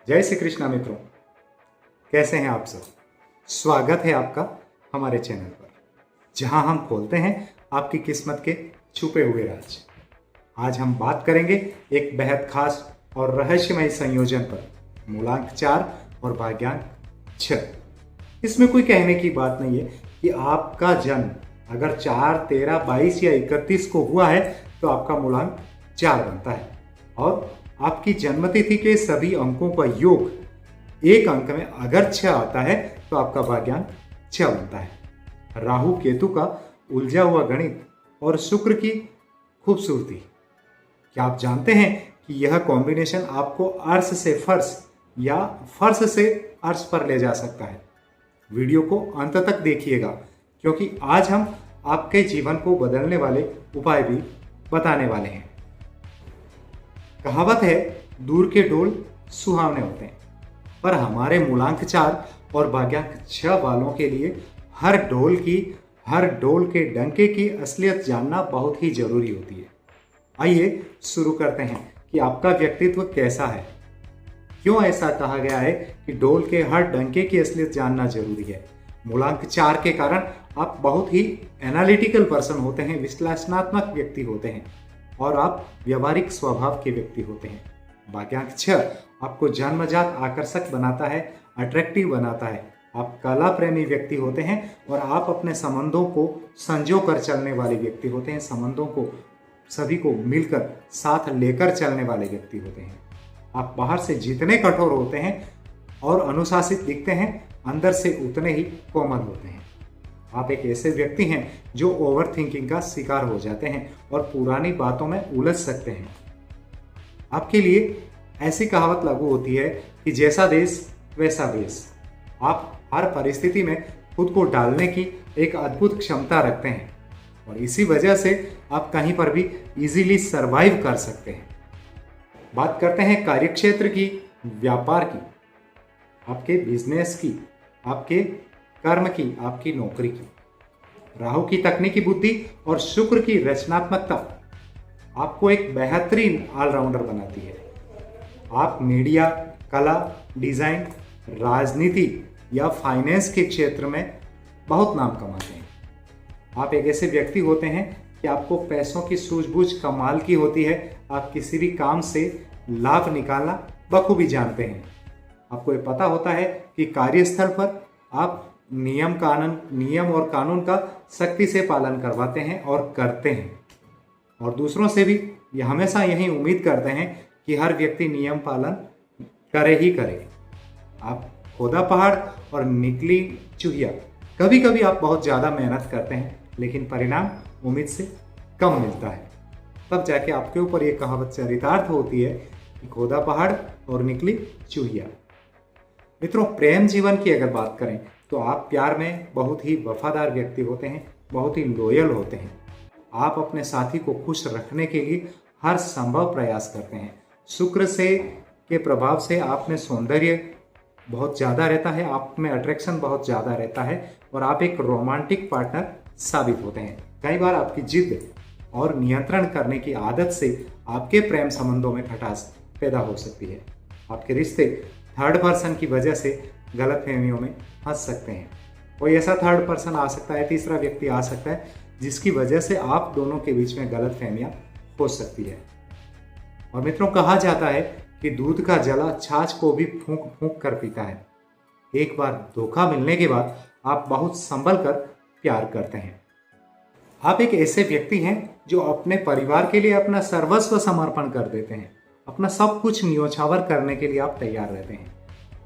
जय श्री कृष्णा मित्रों, कैसे हैं आप सब। स्वागत है आपका हमारे चैनल पर, जहां हम खोलते हैं आपकी किस्मत के छुपे हुए राज। आज हम बात करेंगे एक बेहद खास और रहस्यमय संयोजन पर, मूलांक 4 और भाग्यांक 6। इसमें कोई कहने की बात नहीं है कि आपका जन्म अगर 4, 13, 22 या 31 को हुआ है तो आपका मूलांक 4 बनता है, और आपकी जन्मतिथि के सभी अंकों का योग एक अंक में अगर 6 आता है तो आपका भाग्यांक 6 बनता है। राहु केतु का उलझा हुआ गणित और शुक्र की खूबसूरती, क्या आप जानते हैं कि यह कॉम्बिनेशन आपको अर्श से फर्श या फर्श से अर्श पर ले जा सकता है। वीडियो को अंत तक देखिएगा, क्योंकि आज हम आपके जीवन को बदलने वाले उपाय भी बताने वाले हैं। कहावत है, दूर के डोल सुहावने होते हैं, पर हमारे मूलांक 4 और भाग्यांक 6 वालों के लिए हर डोल के डंके की असलियत जानना बहुत ही जरूरी होती है। आइए शुरू करते हैं कि आपका व्यक्तित्व कैसा है। क्यों ऐसा कहा गया है कि डोल के हर डंके की असलियत जानना जरूरी है। मूलांक 4 के कारण आप बहुत ही एनालिटिकल पर्सन होते हैं, विश्लेषणात्मक व्यक्ति होते हैं, और आप व्यवहारिक स्वभाव के व्यक्ति होते हैं। भाग्यांक 6 आपको जन्मजात आकर्षक बनाता है, अट्रैक्टिव बनाता है। आप कला प्रेमी व्यक्ति होते हैं और आप अपने संबंधों को संजो कर चलने वाले व्यक्ति होते हैं। संबंधों को सभी को मिलकर साथ लेकर चलने वाले व्यक्ति होते हैं। आप बाहर से जितने कठोर होते हैं और अनुशासित दिखते हैं, अंदर से उतने ही कोमल होते हैं। आप एक ऐसे व्यक्ति हैं जो ओवर थिंकिंग का शिकार हो जाते हैं और पुरानी बातों में उलझ सकते हैं। आपके लिए ऐसी कहावत लागू होती है कि जैसा देश वैसा वेश। आप हर परिस्थिति में खुद को डालने की एक अद्भुत क्षमता रखते हैं, और इसी वजह से आप कहीं पर भी इजीली सरवाइव कर सकते हैं। बात करते हैं कार्यक्षेत्र की, व्यापार की, आपके बिजनेस की, आपके कर्म की, आपकी नौकरी की। राहु की तकनीकी बुद्धि और शुक्र की रचनात्मकता आपको एक बेहतरीन ऑलराउंडर बनाती है। आप मीडिया, कला, डिजाइन, राजनीति या फाइनेंस के क्षेत्र में बहुत नाम कमाते हैं। आप एक ऐसे व्यक्ति होते हैं कि आपको पैसों की सूझबूझ कमाल की होती है। आप किसी भी काम से लाभ निकालना बखूबी जानते हैं। आपको ये पता होता है कि कार्यस्थल पर आप नियम और कानून का सख्ती से पालन करवाते हैं और करते हैं, और दूसरों से भी ये हमेशा यही उम्मीद करते हैं कि हर व्यक्ति नियम पालन करे ही करे। आप खोदा पहाड़ और निकली चूहिया। कभी कभी आप बहुत ज़्यादा मेहनत करते हैं, लेकिन परिणाम उम्मीद से कम मिलता है। तब जाके आपके ऊपर ये कहावत चरितार्थ होती है कि खोदा पहाड़ और निकली चूहिया। मित्रों, प्रेम जीवन की अगर बात करें तो आप प्यार में बहुत ही वफादार व्यक्ति होते हैं, बहुत ही लॉयल होते हैं। आप अपने साथी को खुश रखने के लिए हर संभव प्रयास करते हैं। शुक्र के प्रभाव से आप में सौंदर्य बहुत ज़्यादा रहता है, आप में अट्रैक्शन बहुत ज़्यादा रहता है, और आप एक रोमांटिक पार्टनर साबित होते हैं। कई बार आपकी जिद और नियंत्रण करने की आदत से आपके प्रेम संबंधों में खटास पैदा हो सकती है। आपके रिश्ते थर्ड पर्सन की वजह से गलतफहमियों में फंस सकते हैं। कोई ऐसा थर्ड पर्सन आ सकता है, तीसरा व्यक्ति आ सकता है, जिसकी वजह से आप दोनों के बीच में गलतफहमियां हो सकती है। और मित्रों, कहा जाता है कि दूध का जला छाछ को भी फूंक फूंक कर पीता है। एक बार धोखा मिलने के बाद आप बहुत संभल कर प्यार करते हैं। आप एक ऐसे व्यक्ति हैं जो अपने परिवार के लिए अपना सर्वस्व समर्पण कर देते हैं। अपना सब कुछ न्योछावर करने के लिए आप तैयार रहते हैं।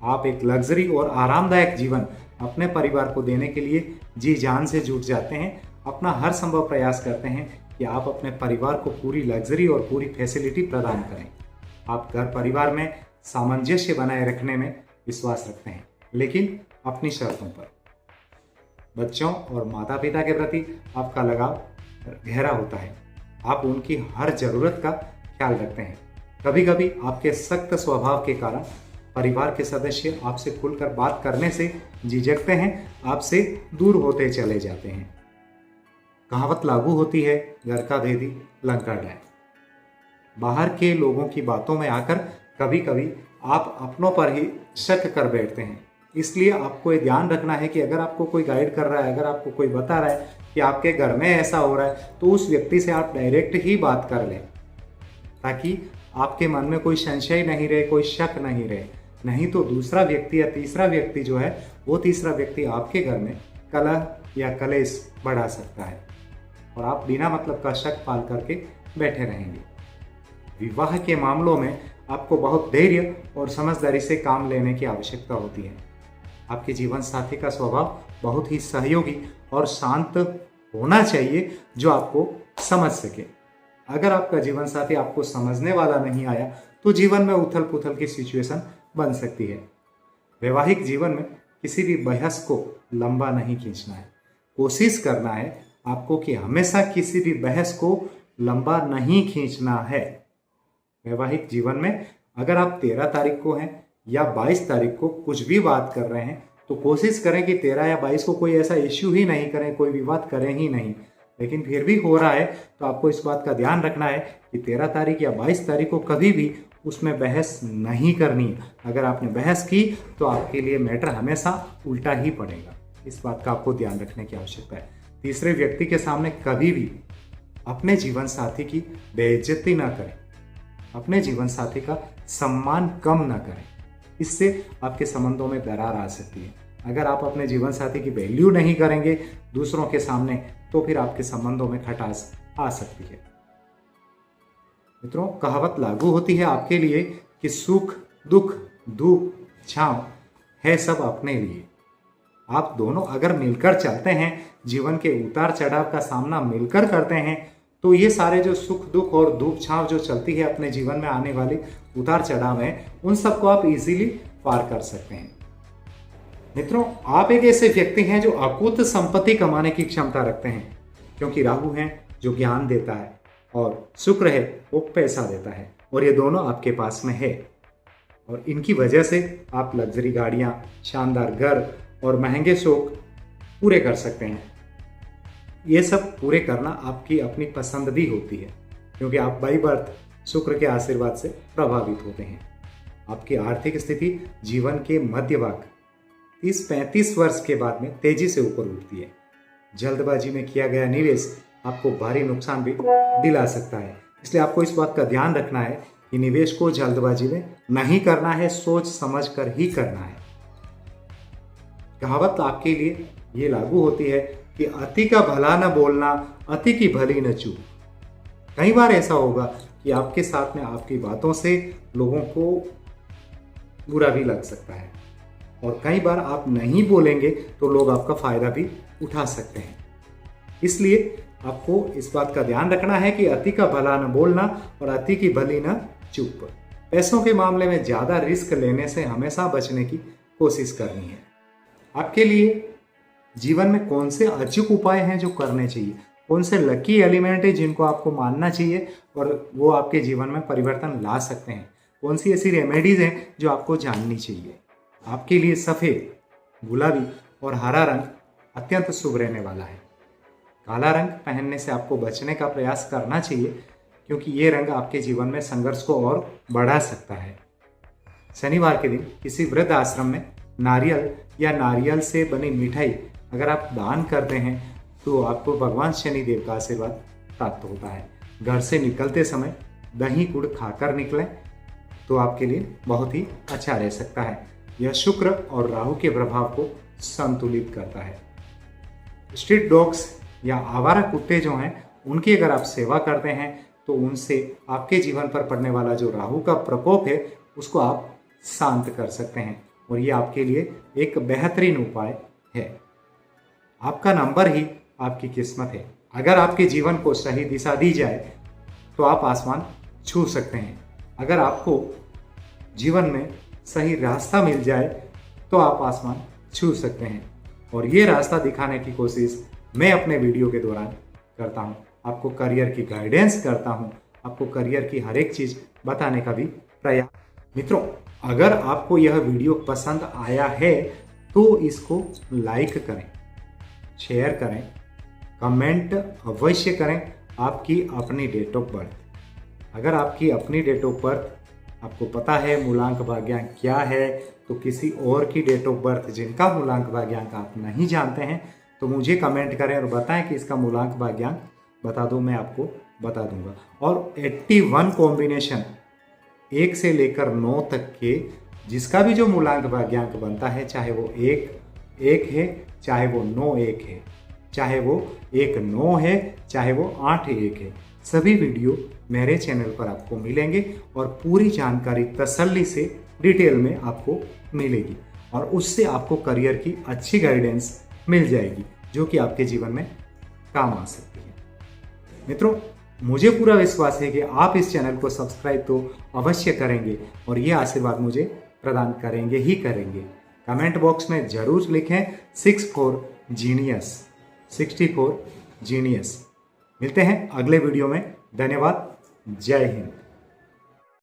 आप एक लग्जरी और आरामदायक जीवन अपने परिवार को देने के लिए जी जान से जुट जाते हैं। अपना हर संभव प्रयास करते हैं कि आप अपने परिवार को पूरी लग्जरी और पूरी फैसिलिटी प्रदान करें। आप घर परिवार में सामंजस्य बनाए रखने में विश्वास रखते हैं, लेकिन अपनी शर्तों पर। बच्चों और माता पिता के प्रति आपका लगाव गहरा होता है। आप उनकी हर जरूरत का ख्याल रखते हैं। कभी कभी आपके सख्त स्वभाव के कारण परिवार के सदस्य आपसे खुलकर बात करने से झिझकते हैं, आपसे दूर होते चले जाते हैं। कहावत लागू होती है, घर का भेदी लंका डाय। बाहर के लोगों की बातों में आकर कभी कभी आप अपनों पर ही शक कर बैठते हैं। इसलिए आपको ये ध्यान रखना है कि अगर आपको कोई गाइड कर रहा है, अगर आपको कोई बता रहा है कि आपके घर में ऐसा हो रहा है, तो उस व्यक्ति से आप डायरेक्ट ही बात कर लें, ताकि आपके मन में कोई संशय नहीं रहे, कोई शक नहीं रहे। नहीं तो दूसरा व्यक्ति या तीसरा व्यक्ति जो है, वो तीसरा व्यक्ति आपके घर में कलह या कलेश बढ़ा सकता है और आप बिना मतलब का शक पाल करके बैठे रहेंगे। विवाह के मामलों में आपको बहुत धैर्य और समझदारी से काम लेने की आवश्यकता होती है। आपके जीवन साथी का स्वभाव बहुत ही सहयोगी और शांत होना चाहिए, जो आपको समझ सके। अगर आपका जीवन साथी आपको समझने वाला नहीं आया तो जीवन में उथल पुथल की सिचुएशन बन सकती है। वैवाहिक जीवन में किसी भी बहस को लंबा नहीं खींचना है। कोशिश करना है आपको कि हमेशा किसी भी बहस को लंबा नहीं खींचना है। वैवाहिक जीवन में अगर आप 13 तारीख को हैं या 22 तारीख को कुछ भी बात कर रहे हैं, तो कोशिश करें कि 13 या 22 को कोई ऐसा इश्यू ही नहीं करें, कोई विवाद करें ही नहीं। लेकिन फिर भी हो रहा है तो आपको इस बात का ध्यान रखना है कि 13 तारीख या 22 तारीख को कभी भी उसमें बहस नहीं करनी है। अगर आपने बहस की तो आपके लिए मैटर हमेशा उल्टा ही पड़ेगा। इस बात का आपको ध्यान रखने की आवश्यकता है। तीसरे व्यक्ति के सामने कभी भी अपने जीवन साथी की बेइज्जती ना करें, अपने जीवन साथी का सम्मान कम ना करें। इससे आपके संबंधों में दरार आ सकती है। अगर आप अपने जीवन साथी की वैल्यू नहीं करेंगे दूसरों के सामने, तो फिर आपके संबंधों में खटास आ सकती है। मित्रों, कहावत लागू होती है आपके लिए कि सुख दुख धूप छांव है सब अपने लिए। आप दोनों अगर मिलकर चलते हैं, जीवन के उतार चढ़ाव का सामना मिलकर करते हैं, तो ये सारे जो सुख दुख और धूप छांव जो चलती है अपने जीवन में आने वाले उतार चढ़ाव हैं, उन सबको आप इजीली पार कर सकते हैं। मित्रों, आप एक ऐसे व्यक्ति हैं जो अकूत संपत्ति कमाने की क्षमता रखते हैं, क्योंकि राहु है जो ज्ञान देता है और शुक्र है वो पैसा देता है, और ये दोनों आपके पास में है। और इनकी वजह से आप लग्जरी गाड़ियां, शानदार घर और महंगे शौक पूरे कर सकते हैं। ये सब पूरे करना आपकी अपनी पसंद भी होती है, क्योंकि आप बाई बर्थ शुक्र के आशीर्वाद से प्रभावित होते हैं। आपकी आर्थिक स्थिति जीवन के मध्य भाग 30-35 वर्ष के बाद में तेजी से ऊपर उठती है। जल्दबाजी में किया गया निवेश आपको भारी नुकसान भी दिला सकता है। इसलिए आपको इस बात का ध्यान रखना है कि निवेश को जल्दबाजी में नहीं करना है, सोच समझ कर ही करना है। कहावत आपके लिए ये लागू होती है कि अति का भला न बोलना, अति की भली न चूक। कई बार ऐसा होगा कि आपके साथ में आपकी बातों से लोगों को बुरा भी लग सकता है, और कई बार आप नहीं बोलेंगे तो लोग आपका फायदा भी उठा सकते हैं। इसलिए आपको इस बात का ध्यान रखना है कि अति का भला न बोलना और अति की भली न चूक। पैसों के मामले में ज़्यादा रिस्क लेने से हमेशा बचने की कोशिश करनी है। आपके लिए जीवन में कौन से अचूक उपाय हैं जो करने चाहिए, कौन से लकी एलिमेंट है जिनको आपको मानना चाहिए और वो आपके जीवन में परिवर्तन ला सकते हैं, कौन सी ऐसी रेमेडीज हैं जो आपको जाननी चाहिए। आपके लिए सफ़ेद, गुलाबी और हरा रंग अत्यंत शुभ रहने वाला है। काला रंग पहनने से आपको बचने का प्रयास करना चाहिए, क्योंकि ये रंग आपके जीवन में संघर्ष को और बढ़ा सकता है। शनिवार के दिन किसी वृद्ध आश्रम में नारियल या नारियल से बनी मिठाई अगर आप दान करते हैं तो आपको भगवान शनिदेव का आशीर्वाद प्राप्त होता है। घर से निकलते समय दही गुड़ खाकर निकलें तो आपके लिए बहुत ही अच्छा रह सकता है। यह शुक्र और राहु के प्रभाव को संतुलित करता है। स्ट्रीट डॉग्स या आवारा कुत्ते जो हैं, उनकी अगर आप सेवा करते हैं तो उनसे आपके जीवन पर पड़ने वाला जो राहु का प्रकोप है उसको आप शांत कर सकते हैं, और ये आपके लिए एक बेहतरीन उपाय है। आपका नंबर ही आपकी किस्मत है। अगर आपके जीवन को सही दिशा दी जाए तो आप आसमान छू सकते हैं। अगर आपको जीवन में सही रास्ता मिल जाए तो आप आसमान छू सकते हैं, और ये रास्ता दिखाने की कोशिश मैं अपने वीडियो के दौरान करता हूँ। आपको करियर की गाइडेंस करता हूँ, आपको करियर की हर एक चीज़ बताने का भी प्रयास। मित्रों, अगर आपको यह वीडियो पसंद आया है तो इसको लाइक करें, शेयर करें, कमेंट अवश्य करें आपकी अपनी डेट ऑफ बर्थ। अगर आपकी अपनी डेट ऑफ बर्थ आपको पता है मूलांक भाग्यांक क्या है, तो किसी और की डेट ऑफ बर्थ जिनका मूलांक भाग्यांक आप नहीं जानते हैं तो मुझे कमेंट करें और बताएं कि इसका मूलांक भाग्यांक बता दो, मैं आपको बता दूंगा। और 81 कॉम्बिनेशन 1 से लेकर 9 तक के जिसका भी जो मूलांक भाग्यांक बनता है, चाहे वो 1 है, चाहे वो 9 1 है, चाहे वो 1 9 है, चाहे वो 8 1 है, सभी वीडियो मेरे चैनल पर आपको मिलेंगे और पूरी जानकारी तसल्ली से डिटेल में आपको मिलेगी और उससे आपको करियर की अच्छी गाइडेंस मिल जाएगी जो कि आपके जीवन में काम आ सकती है। मित्रों, मुझे पूरा विश्वास है कि आप इस चैनल को सब्सक्राइब तो अवश्य करेंगे और ये आशीर्वाद मुझे प्रदान करेंगे ही करेंगे। कमेंट बॉक्स में जरूर लिखें 64 जीनियस। मिलते हैं अगले वीडियो में। धन्यवाद। जय हिंद।